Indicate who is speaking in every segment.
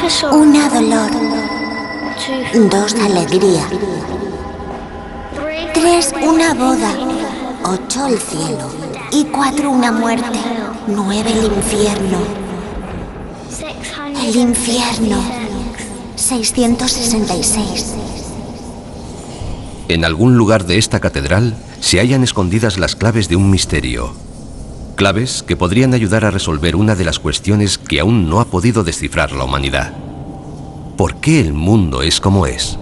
Speaker 1: 1 dolor. 2 alegría. 3 una boda. 8 el cielo. Y 4 una muerte. 9 el infierno. El infierno. 666.
Speaker 2: En algún lugar de esta catedral se hallan escondidas las claves de un misterio. Claves que podrían ayudar a resolver una de las cuestiones que aún no ha podido descifrar la humanidad. ¿Por qué el mundo es como es?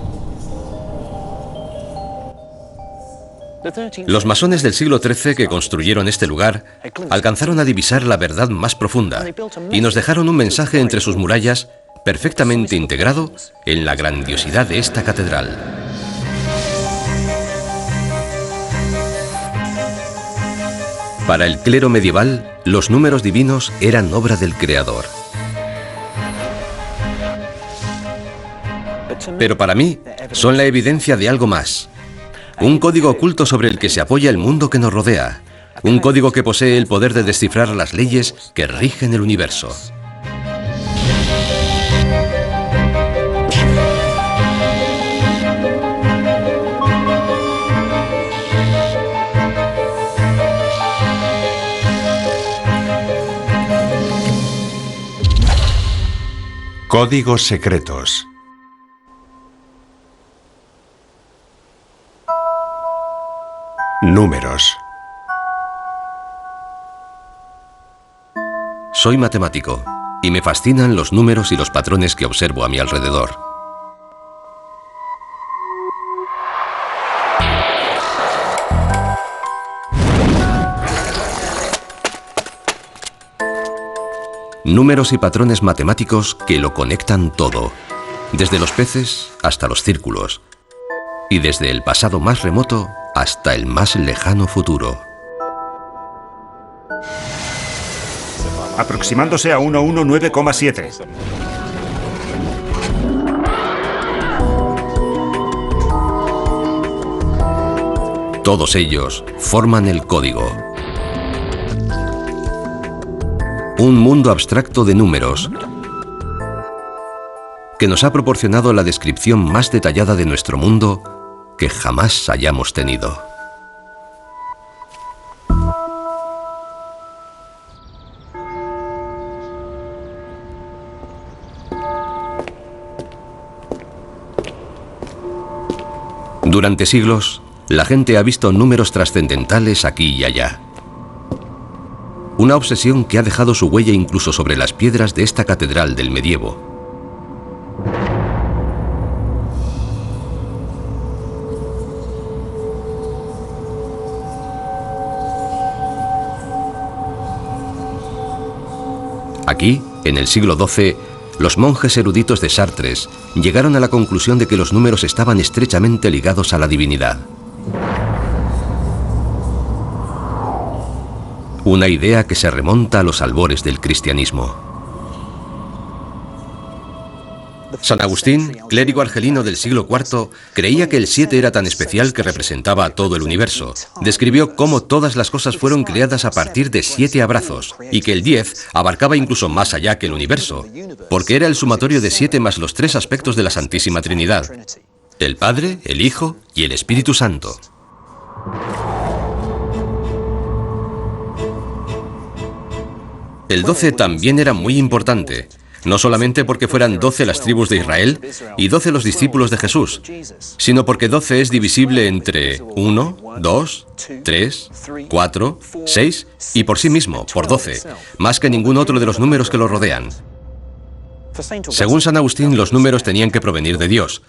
Speaker 2: Los masones del siglo XIII que construyeron este lugar alcanzaron a divisar la verdad más profunda y nos dejaron un mensaje entre sus murallas perfectamente integrado en la grandiosidad de esta catedral. Para el clero medieval, los números divinos eran obra del Creador. Pero para mí, son la evidencia de algo más. Un código oculto sobre el que se apoya el mundo que nos rodea. Un código que posee el poder de descifrar las leyes que rigen el universo.
Speaker 3: Códigos secretos. Números.
Speaker 2: Soy matemático y me fascinan los números y los patrones que observo a mi alrededor. Números y patrones matemáticos que lo conectan todo, desde los peces hasta los círculos, y desde el pasado más remoto hasta el más lejano futuro.
Speaker 4: Aproximándose a 119,7.
Speaker 2: Todos ellos forman el código. Un mundo abstracto de números que nos ha proporcionado la descripción más detallada de nuestro mundo que jamás hayamos tenido. Durante siglos, la gente ha visto números trascendentales aquí y allá. Una obsesión que ha dejado su huella incluso sobre las piedras de esta catedral del medievo. Aquí, en el siglo XII, los monjes eruditos de Chartres llegaron a la conclusión de que los números estaban estrechamente ligados a la divinidad. Una idea que se remonta a los albores del cristianismo. San Agustín, clérigo argelino del siglo IV, creía que el 7 era tan especial que representaba a todo el universo. Describió cómo todas las cosas fueron creadas a partir de 7 abrazos, y que el 10 abarcaba incluso más allá que el universo, porque era el sumatorio de 7 más los 3 aspectos de la Santísima Trinidad: el Padre, el Hijo y el Espíritu Santo. El 12 también era muy importante, no solamente porque fueran 12 las tribus de Israel y 12 los discípulos de Jesús, sino porque 12 es divisible entre 1, 2, 3, 4, 6 y por sí mismo, por 12, más que ningún otro de los números que lo rodean. Según San Agustín, los números tenían que provenir de Dios,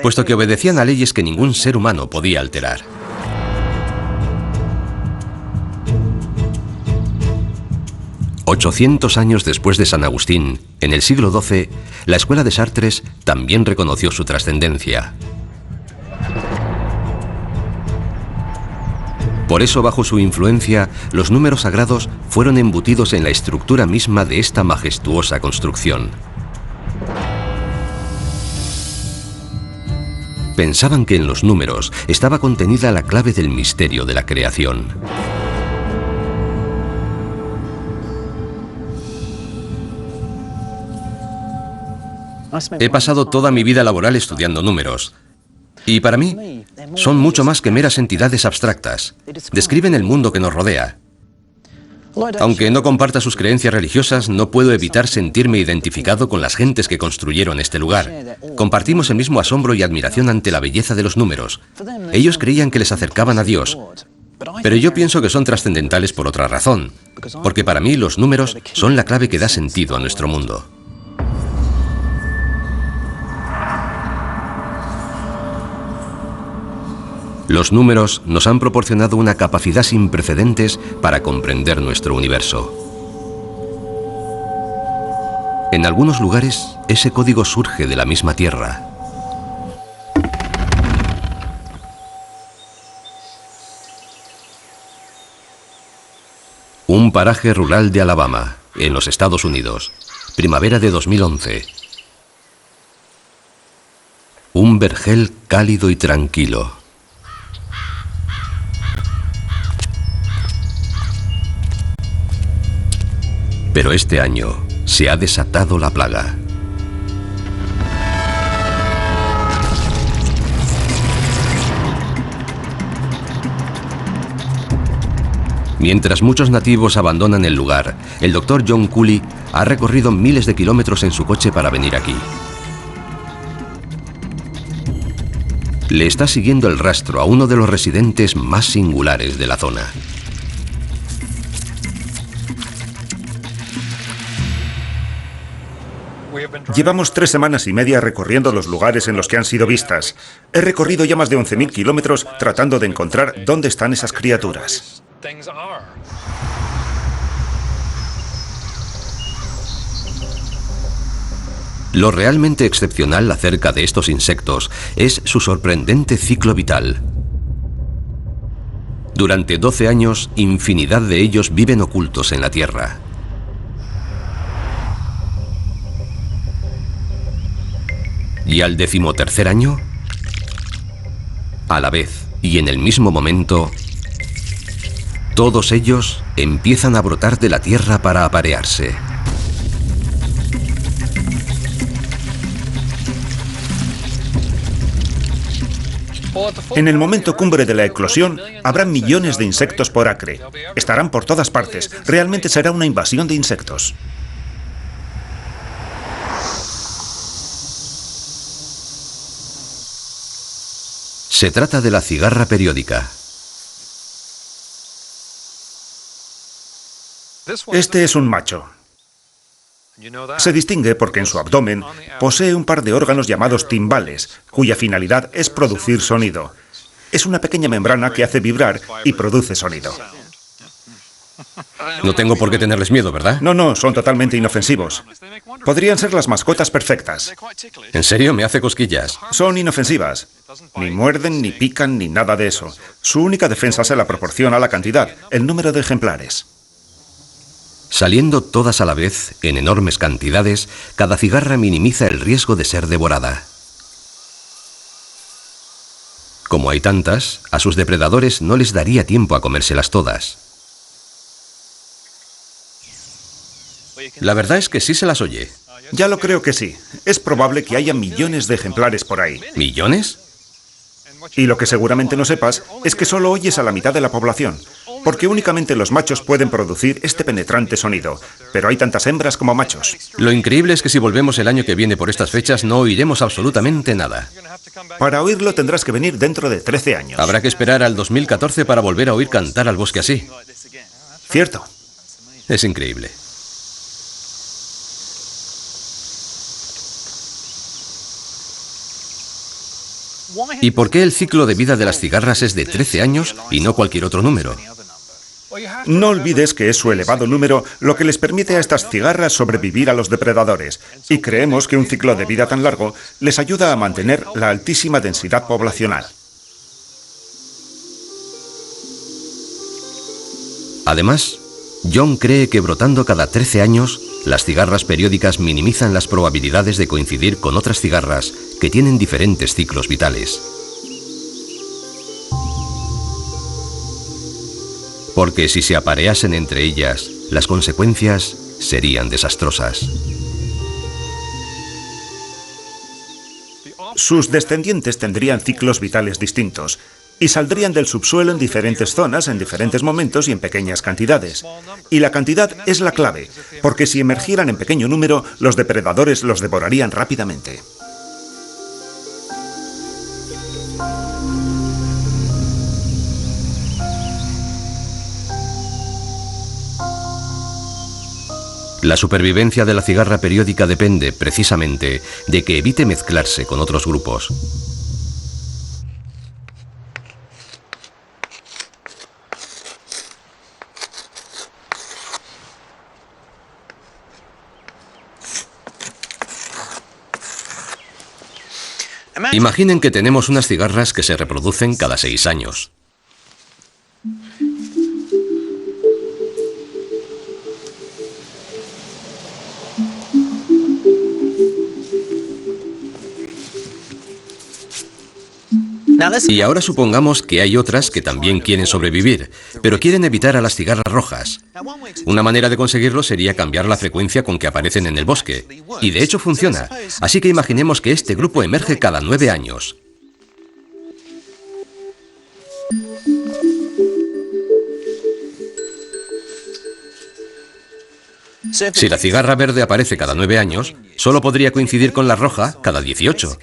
Speaker 2: puesto que obedecían a leyes que ningún ser humano podía alterar. $800 años después de San Agustín, en el siglo XII, la escuela de Chartres también reconoció su trascendencia. Por eso, bajo su influencia, los números sagrados fueron embutidos en la estructura misma de esta majestuosa construcción. Pensaban que en los números estaba contenida la clave del misterio de la creación. He pasado toda mi vida laboral estudiando números. Y para mí, son mucho más que meras entidades abstractas. Describen el mundo que nos rodea. Aunque no comparta sus creencias religiosas, no puedo evitar sentirme identificado con las gentes que construyeron este lugar. Compartimos el mismo asombro y admiración ante la belleza de los números. Ellos creían que les acercaban a Dios, pero yo pienso que son trascendentales por otra razón, porque para mí los números son la clave que da sentido a nuestro mundo. Los números nos han proporcionado una capacidad sin precedentes para comprender nuestro universo. En algunos lugares, ese código surge de la misma tierra. Un paraje rural de Alabama, en los Estados Unidos, primavera de 2011. Un vergel cálido y tranquilo. Pero este año se ha desatado la plaga. Mientras muchos nativos abandonan el lugar, el Dr. John Cooley ha recorrido miles de kilómetros en su coche para venir aquí. Le está siguiendo el rastro a uno de los residentes más singulares de la zona.
Speaker 4: Llevamos 3 semanas y media recorriendo los lugares en los que han sido vistas. He recorrido ya más de 11.000 kilómetros tratando de encontrar dónde están esas criaturas.
Speaker 2: Lo realmente excepcional acerca de estos insectos es su sorprendente ciclo vital. Durante 12 años, infinidad de ellos viven ocultos en la Tierra. Y al 13º año, a la vez y en el mismo momento, todos ellos empiezan a brotar de la tierra para aparearse.
Speaker 4: En el momento cumbre de la eclosión, habrá millones de insectos por acre. Estarán por todas partes. Realmente será una invasión de insectos.
Speaker 2: Se trata de la cigarra periódica.
Speaker 4: Este es un macho. Se distingue porque en su abdomen posee un par de órganos llamados timbales, cuya finalidad es producir sonido. Es una pequeña membrana que hace vibrar y produce sonido.
Speaker 2: No tengo por qué tenerles miedo, ¿verdad?
Speaker 4: No, son totalmente inofensivos. Podrían ser las mascotas perfectas.
Speaker 2: ¿En serio? Me hace cosquillas.
Speaker 4: Son inofensivas. Ni muerden, ni pican, ni nada de eso. Su única defensa se la proporciona la cantidad, el número de ejemplares.
Speaker 2: Saliendo todas a la vez, en enormes cantidades, cada cigarra minimiza el riesgo de ser devorada. Como hay tantas, a sus depredadores no les daría tiempo a comérselas todas. La verdad es que sí se las oye.
Speaker 4: Ya lo creo que sí. Es probable que haya millones de ejemplares por ahí.
Speaker 2: ¿Millones?
Speaker 4: Y lo que seguramente no sepas es que solo oyes a la mitad de la población, porque únicamente los machos pueden producir este penetrante sonido, pero hay tantas hembras como machos.
Speaker 2: Lo increíble es que si volvemos el año que viene por estas fechas no oiremos absolutamente nada.
Speaker 4: Para oírlo tendrás que venir dentro de 13 años.
Speaker 2: Habrá que esperar al 2014 para volver a oír cantar al bosque así.
Speaker 4: Cierto.
Speaker 2: Es increíble. ¿Y por qué el ciclo de vida de las cigarras es de 13 años y no cualquier otro número?
Speaker 4: No olvides que es su elevado número lo que les permite a estas cigarras sobrevivir a los depredadores, y creemos que un ciclo de vida tan largo les ayuda a mantener la altísima densidad poblacional.
Speaker 2: Además, John cree que brotando cada 13 años, las cigarras periódicas minimizan las probabilidades de coincidir con otras cigarras que tienen diferentes ciclos vitales. Porque si se apareasen entre ellas, las consecuencias serían desastrosas.
Speaker 4: sus descendientes tendrían ciclos vitales distintos y saldrían del subsuelo en diferentes zonas, en diferentes momentos y en pequeñas cantidades. Y la cantidad es la clave, porque si emergieran en pequeño número, los depredadores los devorarían rápidamente.
Speaker 2: La supervivencia de la cigarra periódica depende, precisamente, de que evite mezclarse con otros grupos. Imaginen que tenemos unas cigarras que se reproducen cada 6 años. Y ahora supongamos que hay otras que también quieren sobrevivir, pero quieren evitar a las cigarras rojas. Una manera de conseguirlo sería cambiar la frecuencia con que aparecen en el bosque. Y de hecho funciona. Así que imaginemos que este grupo emerge cada 9 años. Si la cigarra verde aparece cada 9 años, solo podría coincidir con la roja cada 18.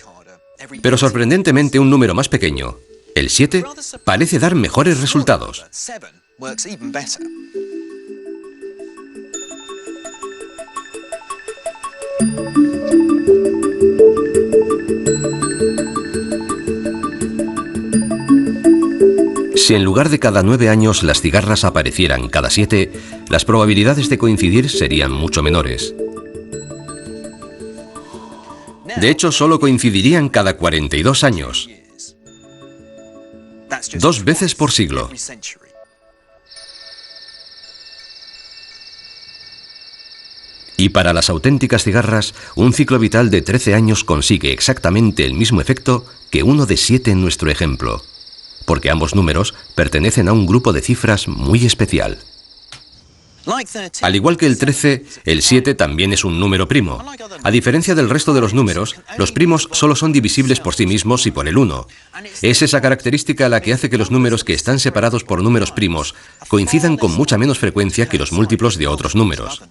Speaker 2: Pero sorprendentemente un número más pequeño, el 7, parece dar mejores resultados. Si en lugar de cada 9 años las cigarras aparecieran cada 7, las probabilidades de coincidir serían mucho menores. De hecho, solo coincidirían cada 42 años. 2 veces por siglo. Y para las auténticas cigarras, un ciclo vital de 13 años consigue exactamente el mismo efecto que uno de 7 en nuestro ejemplo, porque ambos números pertenecen a un grupo de cifras muy especial. Al igual que el 13, el 7 también es un número primo. A diferencia del resto de los números, los primos solo son divisibles por sí mismos y por el 1. Es esa característica la que hace que los números que están separados por números primos coincidan con mucha menos frecuencia que los múltiplos de otros números.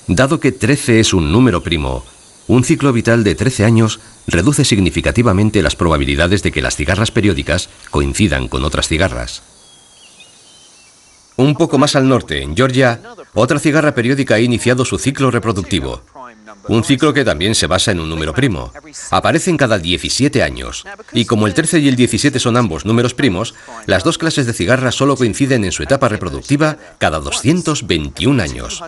Speaker 2: Dado que 13 es un número primo, un ciclo vital de 13 años reduce significativamente las probabilidades de que las cigarras periódicas coincidan con otras cigarras. Un poco más al norte, en Georgia, otra cigarra periódica ha iniciado su ciclo reproductivo. Un ciclo que también se basa en un número primo. Aparecen cada 17 años. Y como el 13 y el 17 son ambos números primos, las dos clases de cigarras solo coinciden en su etapa reproductiva cada 221 años.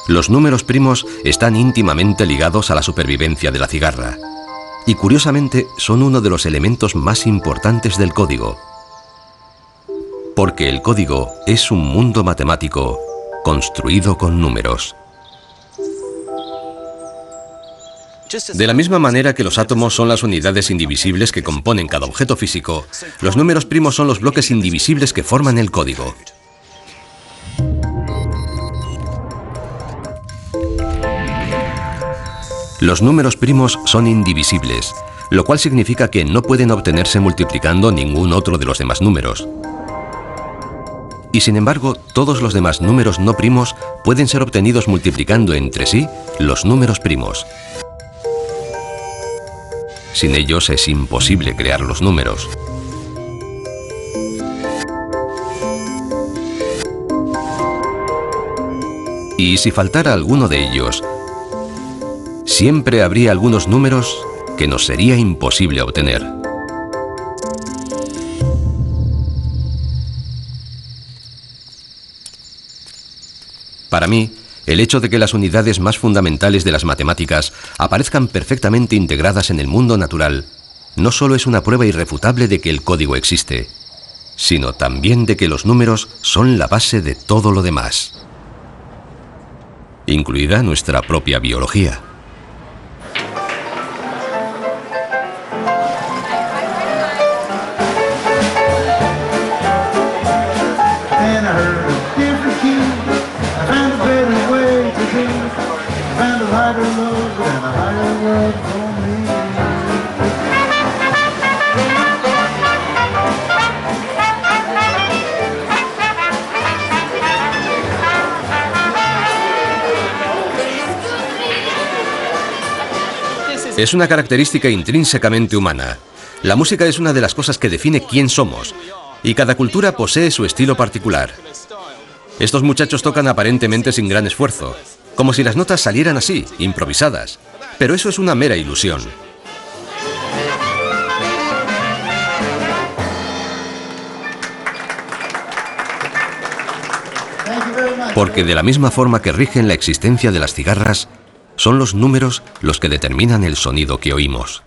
Speaker 2: Los números primos están íntimamente ligados a la supervivencia de la cigarra. Y curiosamente son uno de los elementos más importantes del código. Porque el código es un mundo matemático construido con números. De la misma manera que los átomos son las unidades indivisibles que componen cada objeto físico, los números primos son los bloques indivisibles que forman el código. Los números primos son indivisibles, lo cual significa que no pueden obtenerse multiplicando ningún otro de los demás números. Y sin embargo, todos los demás números no primos pueden ser obtenidos multiplicando entre sí los números primos. Sin ellos es imposible crear los números. Y si faltara alguno de ellos, siempre habría algunos números que nos sería imposible obtener. Para mí, el hecho de que las unidades más fundamentales de las matemáticas aparezcan perfectamente integradas en el mundo natural no solo es una prueba irrefutable de que el código existe, sino también de que los números son la base de todo lo demás, incluida nuestra propia biología. Es una característica intrínsecamente humana. La música es una de las cosas que define quién somos, y cada cultura posee su estilo particular. Estos muchachos tocan aparentemente sin gran esfuerzo, como si las notas salieran así, improvisadas. Pero eso es una mera ilusión. Porque de la misma forma que rigen la existencia de las cigarras, son los números los que determinan el sonido que oímos.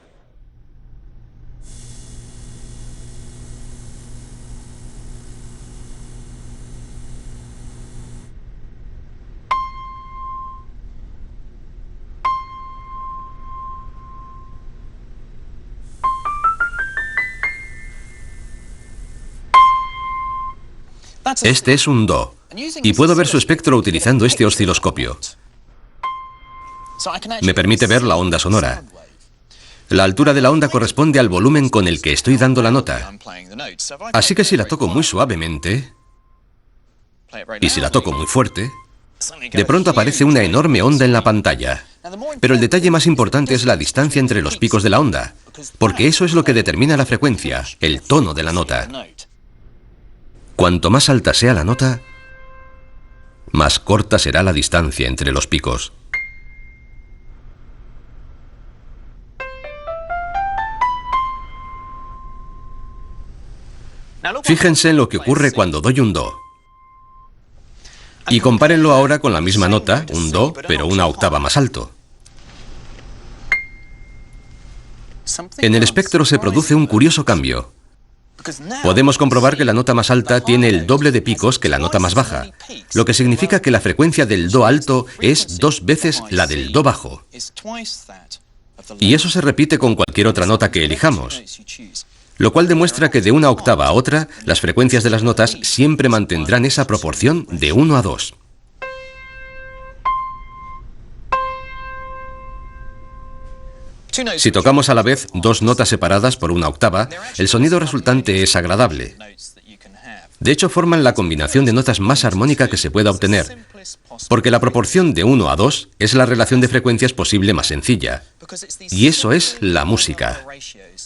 Speaker 2: Este es un do, y puedo ver su espectro utilizando este osciloscopio. Me permite ver la onda sonora. La altura de la onda corresponde al volumen con el que estoy dando la nota. Así que si la toco muy suavemente, y si la toco muy fuerte, de pronto aparece una enorme onda en la pantalla. Pero el detalle más importante es la distancia entre los picos de la onda, porque eso es lo que determina la frecuencia, el tono de la nota. Cuanto más alta sea la nota, más corta será la distancia entre los picos. Fíjense en lo que ocurre cuando doy un do. Y compárenlo ahora con la misma nota, un do, pero una octava más alto. En el espectro se produce un curioso cambio. Podemos comprobar que la nota más alta tiene el doble de picos que la nota más baja, lo que significa que la frecuencia del do alto es 2 veces la del do bajo. Y eso se repite con cualquier otra nota que elijamos, lo cual demuestra que de una octava a otra, las frecuencias de las notas siempre mantendrán esa proporción de 1 a 2. Si tocamos a la vez 2 notas separadas por una octava, el sonido resultante es agradable. De hecho, forman la combinación de notas más armónica que se pueda obtener, porque la proporción de 1 a 2 es la relación de frecuencias posible más sencilla. Y eso es la música.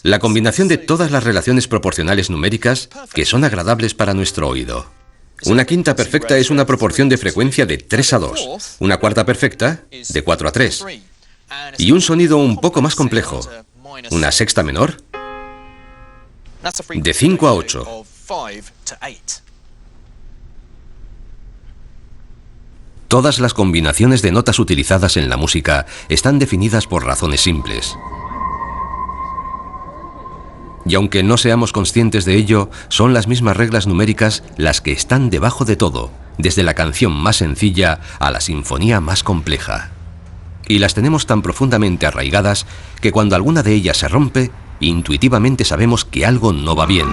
Speaker 2: La combinación de todas las relaciones proporcionales numéricas que son agradables para nuestro oído. Una quinta perfecta es una proporción de frecuencia de 3 a 2, una cuarta perfecta de 4 a 3. Y un sonido un poco más complejo, una sexta menor, de 5 a 8. Todas las combinaciones de notas utilizadas en la música están definidas por razones simples. Y aunque no seamos conscientes de ello, son las mismas reglas numéricas las que están debajo de todo, desde la canción más sencilla a la sinfonía más compleja. Y las tenemos tan profundamente arraigadas que cuando alguna de ellas se rompe, intuitivamente sabemos que algo no va bien.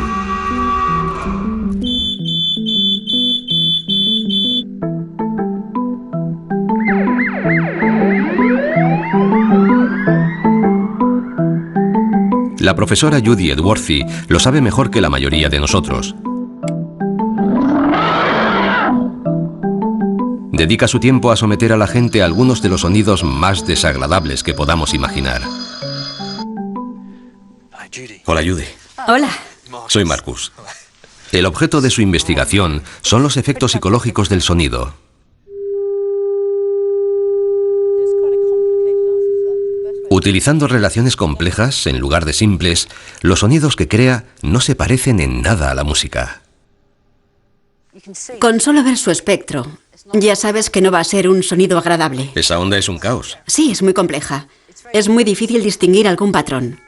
Speaker 2: La profesora Judy Edworthy lo sabe mejor que la mayoría de nosotros. Dedica su tiempo a someter a la gente a algunos de los sonidos más desagradables que podamos imaginar. Hola, Judy.
Speaker 5: Hola.
Speaker 2: Soy Marcus. El objeto de su investigación son los efectos psicológicos del sonido. Utilizando relaciones complejas en lugar de simples, los sonidos que crea no se parecen en nada a la música.
Speaker 5: Con solo ver su espectro, ya sabes que no va a ser un sonido agradable.
Speaker 2: Esa onda es un caos.
Speaker 5: Sí, es muy compleja. Es muy difícil distinguir algún patrón.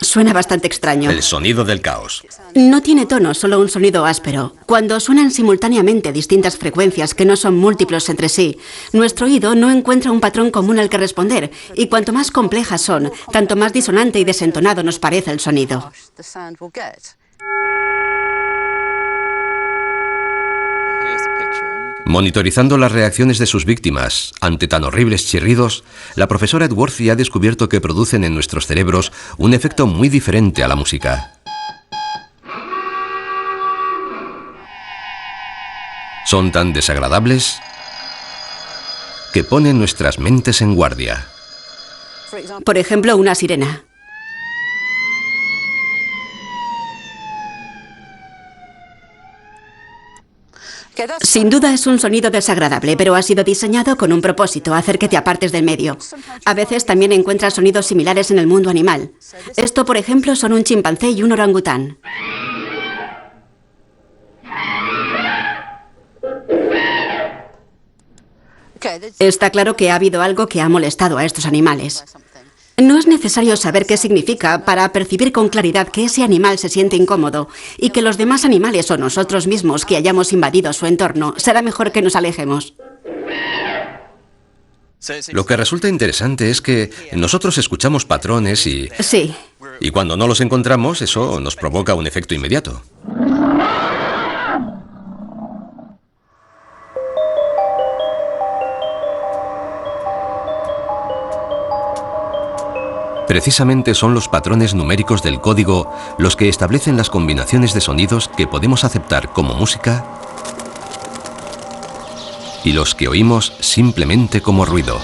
Speaker 5: Suena bastante extraño.
Speaker 2: El sonido del caos.
Speaker 5: No tiene tono, solo un sonido áspero. Cuando suenan simultáneamente distintas frecuencias que no son múltiplos entre sí, nuestro oído no encuentra un patrón común al que responder, y cuanto más complejas son, tanto más disonante y desentonado nos parece el sonido.
Speaker 2: Monitorizando las reacciones de sus víctimas ante tan horribles chirridos, la profesora Edworthy ha descubierto que producen en nuestros cerebros un efecto muy diferente a la música. Son tan desagradables que ponen nuestras mentes en guardia.
Speaker 5: Por ejemplo, una sirena. Sin duda es un sonido desagradable, pero ha sido diseñado con un propósito, hacer que te apartes del medio. A veces también encuentras sonidos similares en el mundo animal. Esto, por ejemplo, son un chimpancé y un orangután. Está claro que ha habido algo que ha molestado a estos animales. No es necesario saber qué significa para percibir con claridad que ese animal se siente incómodo y que los demás animales o nosotros mismos que hayamos invadido su entorno, será mejor que nos alejemos.
Speaker 2: Lo que resulta interesante es que nosotros escuchamos patrones y cuando no los encontramos, eso nos provoca un efecto inmediato. Precisamente son los patrones numéricos del código los que establecen las combinaciones de sonidos que podemos aceptar como música y los que oímos simplemente como ruido.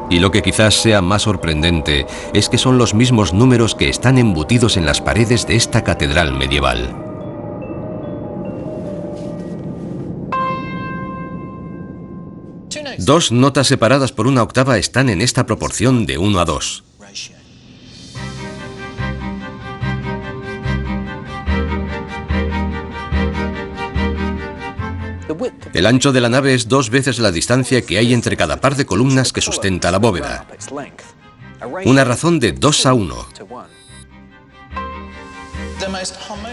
Speaker 2: Y lo que quizás sea más sorprendente es que son los mismos números que están embutidos en las paredes de esta catedral medieval. Dos notas separadas por una octava están en esta proporción de 1 a 2. El ancho de la nave es 2 veces la distancia que hay entre cada par de columnas que sustenta la bóveda. Una razón de 2 a 1.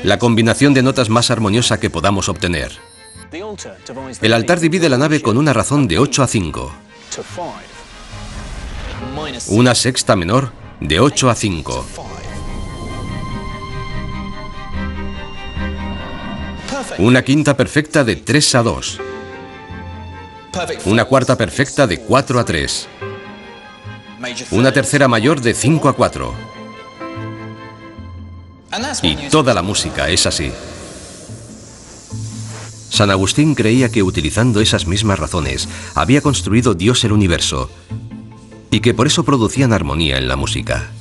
Speaker 2: La combinación de notas más armoniosa que podamos obtener. El altar divide la nave con una razón de 8 a 5. Una sexta menor de 8 a 5. Una quinta perfecta de 3 a 2. Una cuarta perfecta de 4 a 3. Una tercera mayor de 5 a 4. Y toda la música es así. San Agustín creía que utilizando esas mismas razones había construido Dios el universo y que por eso producían armonía en la música.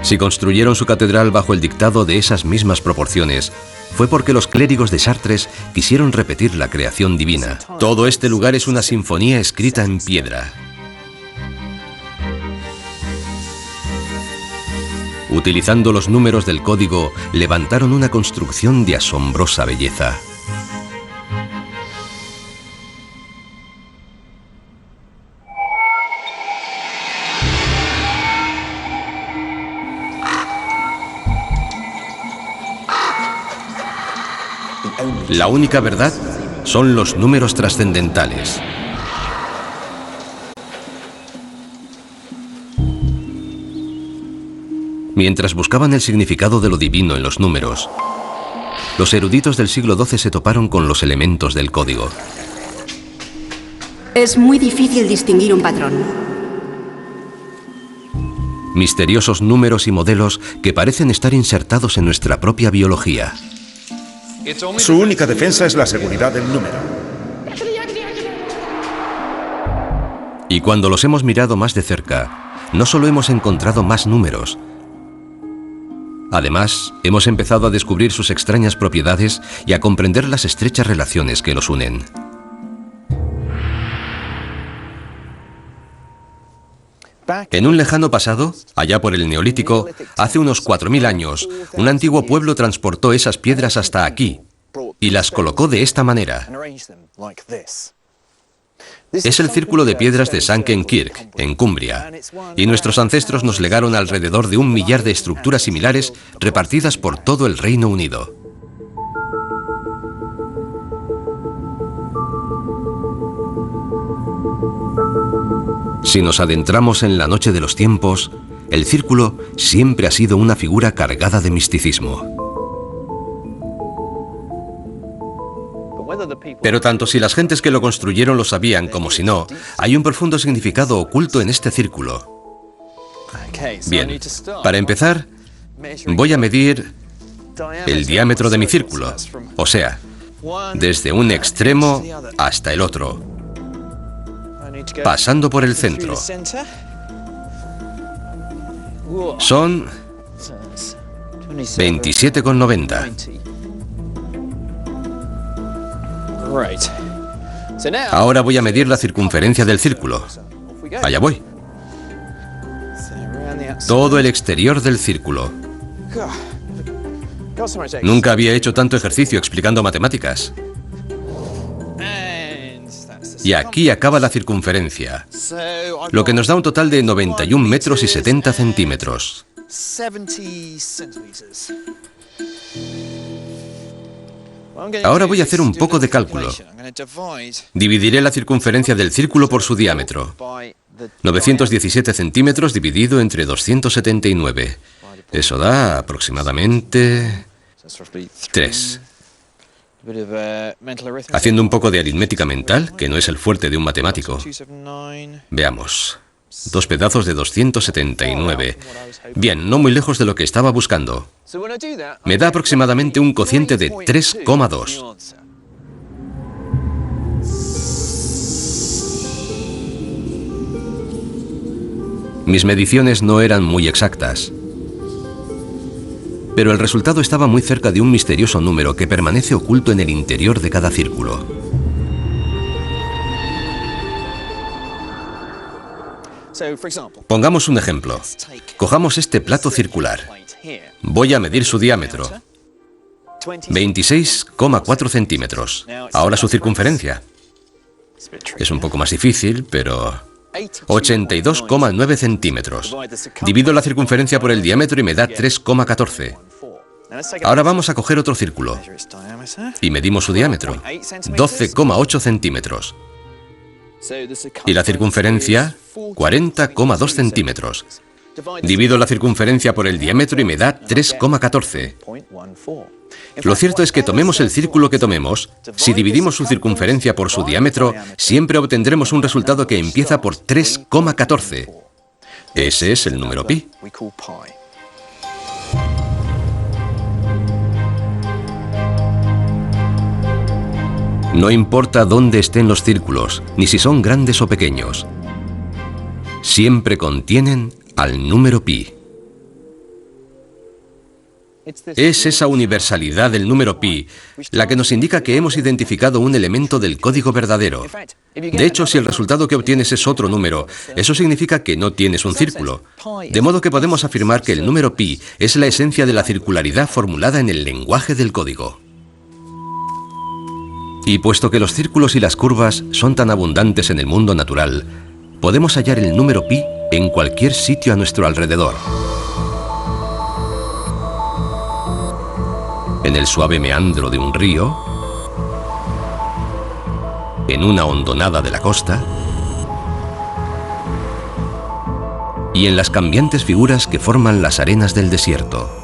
Speaker 2: Si construyeron su catedral bajo el dictado de esas mismas proporciones, fue porque los clérigos de Chartres quisieron repetir la creación divina. Todo este lugar es una sinfonía escrita en piedra. Utilizando los números del código, levantaron una construcción de asombrosa belleza. La única verdad son los números trascendentales. Mientras buscaban el significado de lo divino en los números, los eruditos del siglo XII se toparon con los elementos del código.
Speaker 5: Es muy difícil distinguir un patrón.
Speaker 2: Misteriosos números y modelos que parecen estar insertados en nuestra propia biología.
Speaker 4: Su única defensa es la seguridad del número.
Speaker 2: Y cuando los hemos mirado más de cerca, no solo hemos encontrado más números, además, hemos empezado a descubrir sus extrañas propiedades y a comprender las estrechas relaciones que los unen. En un lejano pasado, allá por el Neolítico, hace unos 4000 años, un antiguo pueblo transportó esas piedras hasta aquí y las colocó de esta manera. Es el círculo de piedras de Sankenkirk, en Cumbria, y nuestros ancestros nos legaron alrededor de 1 millar de estructuras similares repartidas por todo el Reino Unido. Si nos adentramos en la noche de los tiempos, el círculo siempre ha sido una figura cargada de misticismo. Pero tanto si las gentes que lo construyeron lo sabían como si no, hay un profundo significado oculto en este círculo. Bien, para empezar, Voy a medir el diámetro de mi círculo, o sea, desde un extremo hasta el otro, pasando por el centro. Son 27,90. Ahora voy a medir la circunferencia del círculo. Allá voy. Todo el exterior del círculo. Nunca había hecho tanto ejercicio explicando matemáticas. Y aquí acaba la circunferencia, lo que nos da un total de 91 metros y 70 centímetros. Ahora voy a hacer un poco de cálculo. Dividiré la circunferencia del círculo por su diámetro. 917 centímetros dividido entre 279. Eso da aproximadamente 3. Haciendo un poco de aritmética mental, que no es el fuerte de un matemático. Veamos. 2 pedazos de 279. Bien, no muy lejos de lo que estaba buscando. Me da aproximadamente un cociente de 3,2. Mis mediciones no eran muy exactas, pero el resultado estaba muy cerca de un misterioso número que permanece oculto en el interior de cada círculo. Pongamos un ejemplo. Cojamos este plato circular. Voy a medir su diámetro. 26,4 centímetros. Ahora su circunferencia. Es un poco más difícil, pero 82,9 centímetros. Divido la circunferencia por el diámetro y me da 3,14. Ahora vamos a coger otro círculo y medimos su diámetro. 12,8 centímetros. Y la circunferencia, 40,2 centímetros. Divido la circunferencia por el diámetro y me da 3,14. Lo cierto es que tomemos el círculo que tomemos, si dividimos su circunferencia por su diámetro, siempre obtendremos un resultado que empieza por 3,14. Ese es el número pi. No importa dónde estén los círculos, ni si son grandes o pequeños. Siempre contienen al número pi. Es esa universalidad del número pi la que nos indica que hemos identificado un elemento del código verdadero. De hecho, si el resultado que obtienes es otro número, eso significa que no tienes un círculo. De modo que podemos afirmar que el número pi es la esencia de la circularidad formulada en el lenguaje del código. Y puesto que los círculos y las curvas son tan abundantes en el mundo natural, podemos hallar el número pi en cualquier sitio a nuestro alrededor. En el suave meandro de un río, en una hondonada de la costa y en las cambiantes figuras que forman las arenas del desierto.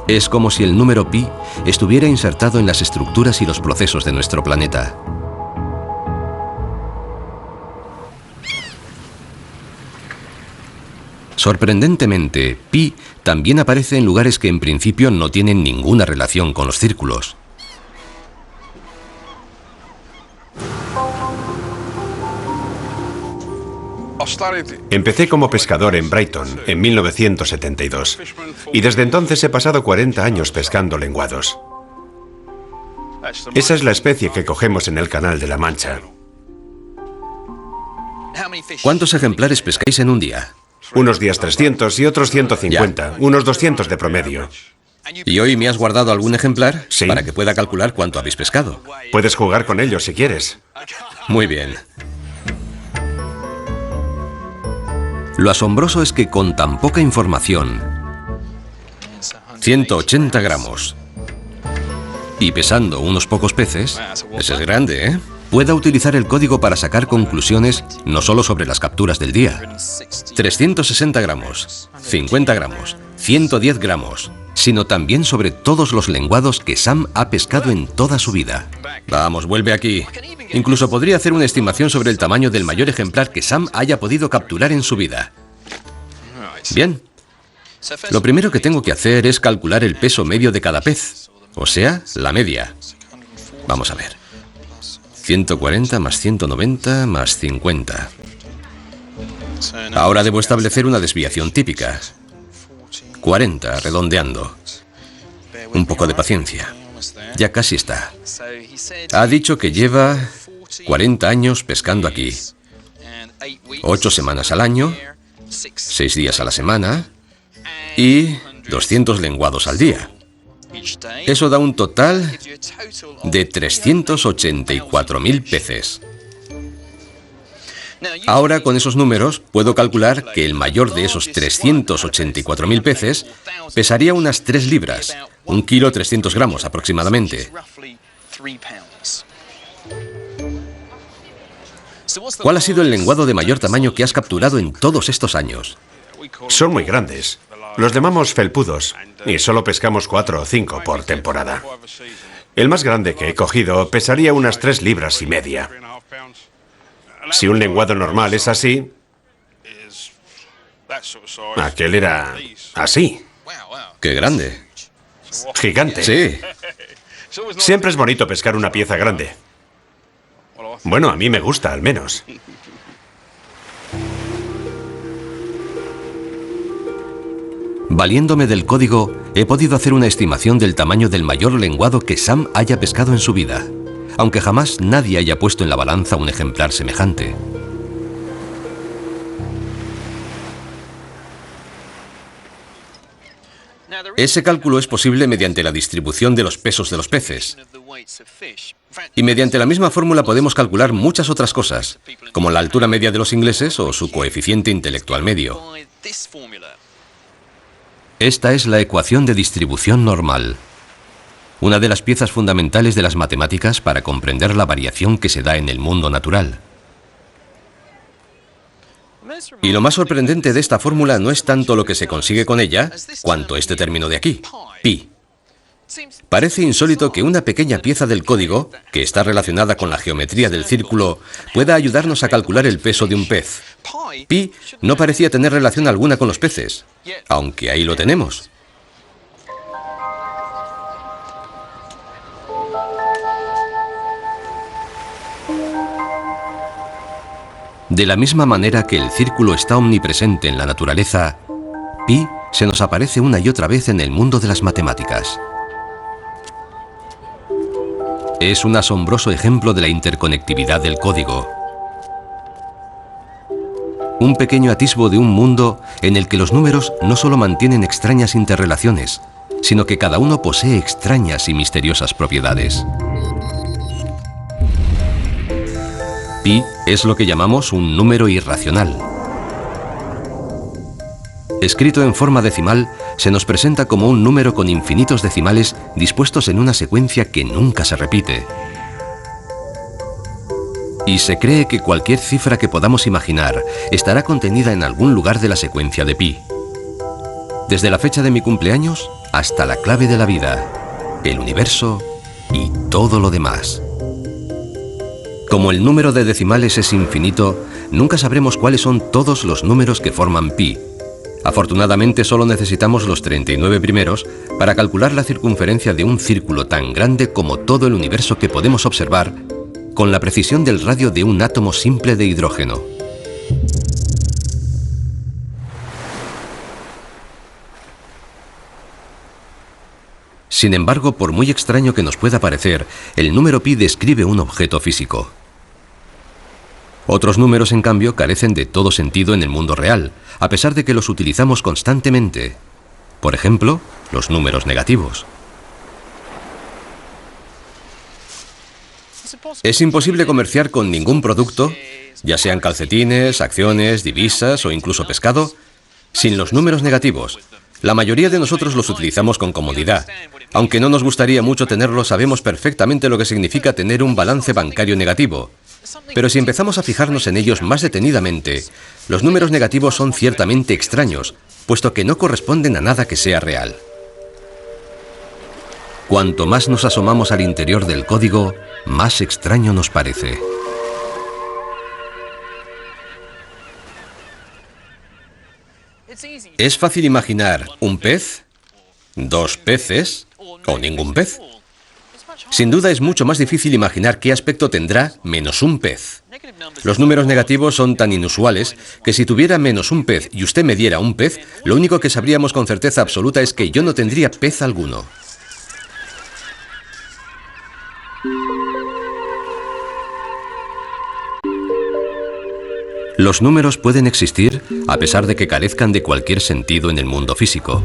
Speaker 2: Es como si el número pi estuviera insertado en las estructuras y los procesos de nuestro planeta. Sorprendentemente, pi también aparece en lugares que en principio no tienen ninguna relación con los círculos.
Speaker 3: Empecé como pescador en Brighton en 1972 y desde entonces he pasado 40 años pescando lenguados. Esa es la especie que cogemos en el Canal de la Mancha.
Speaker 2: ¿Cuántos ejemplares pescáis en un día?
Speaker 3: Unos días 300 y otros 150, unos 200 de promedio.
Speaker 2: ¿Y hoy me has guardado algún ejemplar?
Speaker 3: Sí.
Speaker 2: Para que pueda calcular cuánto habéis pescado.
Speaker 3: Puedes jugar con ellos si quieres.
Speaker 2: Muy bien. Lo asombroso es que con tan poca información, 180 gramos, y pesando unos pocos peces, ese es grande, ¿eh? Pueda utilizar el código para sacar conclusiones no solo sobre las capturas del día. 360 gramos, 50 gramos, 110 gramos, sino también sobre todos los lenguados que Sam ha pescado en toda su vida. Vamos, vuelve aquí. Incluso podría hacer una estimación sobre el tamaño del mayor ejemplar que Sam haya podido capturar en su vida. Bien. Lo primero que tengo que hacer es calcular el peso medio de cada pez, o sea, la media. Vamos a ver. 140 más 190 más 50. Ahora debo establecer una desviación típica. 40, redondeando. Un poco de paciencia. Ya casi está. Ha dicho que lleva 40 años pescando aquí. 8 semanas al año, 6 días a la semana y 200 lenguados al día. Eso da un total de 384.000 peces. Ahora, con esos números, puedo calcular que el mayor de esos 384.000 peces pesaría unas 3 libras, 1 kilo 300 gramos aproximadamente. ¿Cuál ha sido el lenguado de mayor tamaño que has capturado en todos estos años?
Speaker 3: Son muy grandes. Los llamamos felpudos y solo pescamos 4 o 5 por temporada. El más grande que he cogido pesaría unas 3 libras y media. Si un lenguado normal es así, aquel era así.
Speaker 2: ¡Qué grande!
Speaker 3: Gigante.
Speaker 2: Sí.
Speaker 3: Siempre es bonito pescar una pieza grande. Bueno, a mí me gusta, al menos.
Speaker 2: Valiéndome del código, he podido hacer una estimación del tamaño del mayor lenguado que Sam haya pescado en su vida, aunque jamás nadie haya puesto en la balanza un ejemplar semejante. Ese cálculo es posible mediante la distribución de los pesos de los peces. Y mediante la misma fórmula podemos calcular muchas otras cosas, como la altura media de los ingleses o su coeficiente intelectual medio. Esta es la ecuación de distribución normal, una de las piezas fundamentales de las matemáticas para comprender la variación que se da en el mundo natural. Y lo más sorprendente de esta fórmula no es tanto lo que se consigue con ella, cuanto este término de aquí, pi. Parece insólito que una pequeña pieza del código, que está relacionada con la geometría del círculo, pueda ayudarnos a calcular el peso de un pez. Pi no parecía tener relación alguna con los peces, aunque ahí lo tenemos. De la misma manera que el círculo está omnipresente en la naturaleza, pi se nos aparece una y otra vez en el mundo de las matemáticas. Es un asombroso ejemplo de la interconectividad del código. Un pequeño atisbo de un mundo en el que los números no solo mantienen extrañas interrelaciones, sino que cada uno posee extrañas y misteriosas propiedades. Pi es lo que llamamos un número irracional. Escrito en forma decimal, se nos presenta como un número con infinitos decimales dispuestos en una secuencia que nunca se repite. Y se cree que cualquier cifra que podamos imaginar estará contenida en algún lugar de la secuencia de pi. Desde la fecha de mi cumpleaños hasta la clave de la vida, el universo y todo lo demás. Como el número de decimales es infinito, nunca sabremos cuáles son todos los números que forman pi. Afortunadamente solo necesitamos los 39 primeros para calcular la circunferencia de un círculo tan grande como todo el universo que podemos observar con la precisión del radio de un átomo simple de hidrógeno. Sin embargo, por muy extraño que nos pueda parecer, el número pi describe un objeto físico. Otros números, en cambio, carecen de todo sentido en el mundo real, a pesar de que los utilizamos constantemente. Por ejemplo, los números negativos. Es imposible comerciar con ningún producto, ya sean calcetines, acciones, divisas o incluso pescado, sin los números negativos. La mayoría de nosotros los utilizamos con comodidad. Aunque no nos gustaría mucho tenerlos, sabemos perfectamente lo que significa tener un balance bancario negativo. Pero si empezamos a fijarnos en ellos más detenidamente, los números negativos son ciertamente extraños, puesto que no corresponden a nada que sea real. Cuanto más nos asomamos al interior del código, más extraño nos parece. Es fácil imaginar un pez, dos peces o ningún pez. Sin duda es mucho más difícil imaginar qué aspecto tendrá menos un pez. Los números negativos son tan inusuales que si tuviera menos un pez y usted me diera un pez, lo único que sabríamos con certeza absoluta es que yo no tendría pez alguno. Los números pueden existir a pesar de que carezcan de cualquier sentido en el mundo físico.